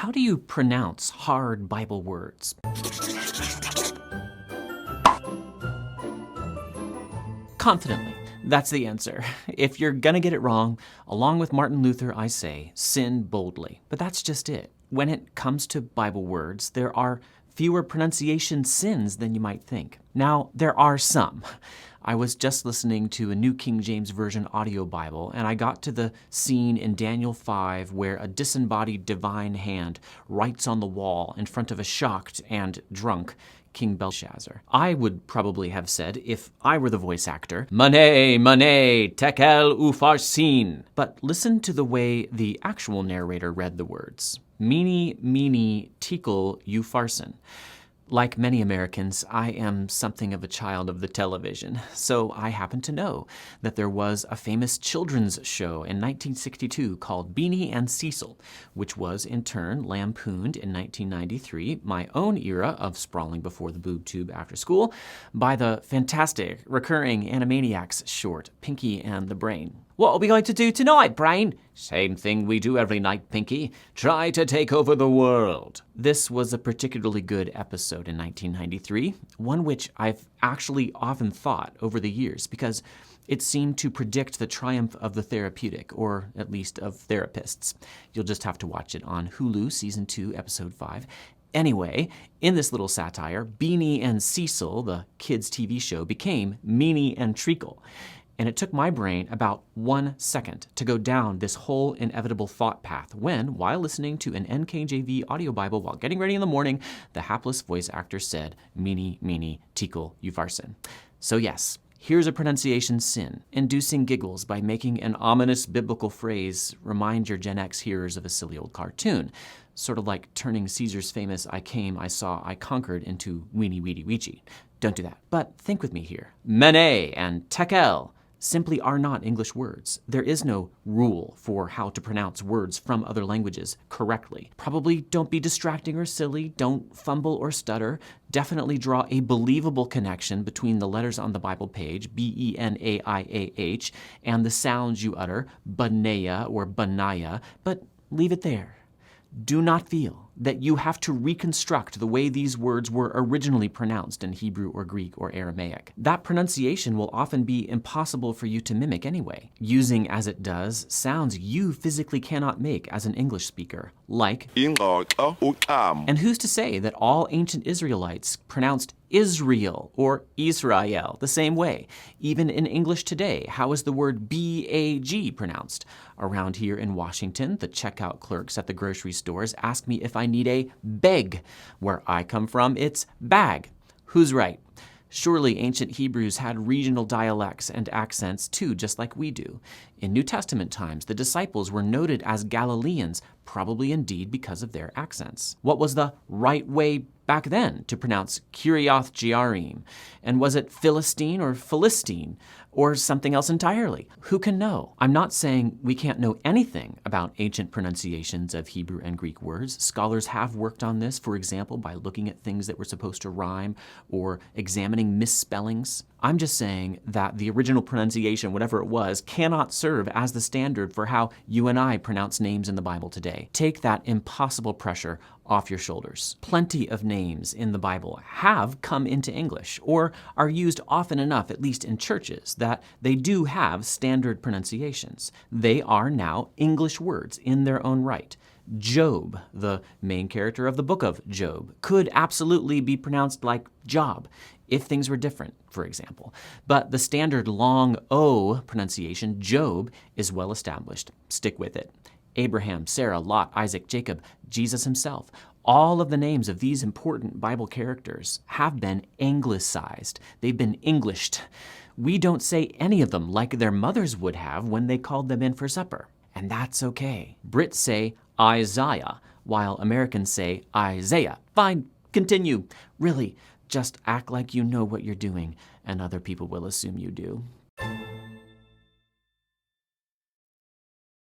how do you pronounce hard Bible words? Confidently. That's the answer. If you're gonna get it wrong, along with Martin Luther, I say, sin boldly. But that's just it. When it comes to Bible words, there are fewer pronunciation sins than you might think. Now, there are some. I was just listening to a New King James Version audio Bible, and I got to the scene in Daniel 5 where a disembodied divine hand writes on the wall in front of a shocked and drunk King Belshazzar. I would probably have said, if I were the voice actor, MENE, MENE, TEKEL, UPHARSIN. But listen to the way the actual narrator read the words. MENE, MENE, TEKEL, UPHARSIN. Like many Americans, I am something of a child of the television, so I happen to know that there was a famous children's show in 1962 called VENI and Cecil, which was in turn lampooned in 1993, my own era of sprawling before the boob tube after school, by the fantastic recurring Animaniacs short, Pinky and the Brain. What are we going to do tonight, Brain? Same thing we do every night, Pinky. Try to take over the world. This was a particularly good episode in 1993, one which I've actually often thought over the years because it seemed to predict the triumph of the therapeutic, or at least of therapists. You'll just have to watch it on Hulu, Season 2, Episode 5. Anyway, in this little satire, Beanie and Cecil, the kids' TV show, became MENE and Treacle. And it took my brain about 1 second to go down this whole inevitable thought path when, while listening to an NKJV audio Bible while getting ready in the morning, the hapless voice actor said, MENE, MENE, TEKEL, UPHARSIN. So yes, here's a pronunciation sin, inducing giggles by making an ominous biblical phrase remind your Gen X hearers of a silly old cartoon, sort of like turning Caesar's famous I came, I saw, I conquered into weenie, weedy, weechie. Don't do that. But think with me here. MENE and TEKEL simply are not English words. There is no rule for how to pronounce words from other languages correctly. Probably don't be distracting or silly, don't fumble or stutter. Definitely draw a believable connection between the letters on the Bible page, B-E-N-A-I-A-H, and the sounds you utter, Baneah or Benaiah, but leave it there. Do not feel that you have to reconstruct the way these words were originally pronounced in Hebrew or Greek or Aramaic. That pronunciation will often be impossible for you to mimic anyway, using as it does sounds you physically cannot make as an English speaker, like and who's to say that all ancient Israelites pronounced Israel or Israel the same way? Even in English today, how is the word B-A-G pronounced? Around here in Washington, the checkout clerks at the grocery stores ask me if I need a beg. Where I come from, it's bag. Who's right? Surely ancient Hebrews had regional dialects and accents too, just like we do. In New Testament times, the disciples were noted as Galileans, probably indeed because of their accents. What was the right way back then to pronounce Kiriath Jearim? And was it Philistine or Philistine or something else entirely? Who can know? I'm not saying we can't know anything about ancient pronunciations of Hebrew and Greek words. Scholars have worked on this, for example, by looking at things that were supposed to rhyme or examining misspellings. I'm just saying that the original pronunciation, whatever it was, cannot serve as the standard for how you and I pronounce names in the Bible today. Take that impossible pressure off your shoulders. Plenty of names in the Bible have come into English or are used often enough, at least in churches, that they do have standard pronunciations. They are now English words in their own right. Job, the main character of the book of Job, could absolutely be pronounced like Job if things were different, for example. But the standard long O pronunciation, Job, is well established. Stick with it. Abraham, Sarah, Lot, Isaac, Jacob, Jesus himself. All of the names of these important Bible characters have been anglicized. They've been Englished. We don't say any of them like their mothers would have when they called them in for supper. And that's okay. Brits say Isaiah, while Americans say Isaiah. Fine, continue. Really, just act like you know what you're doing, and other people will assume you do.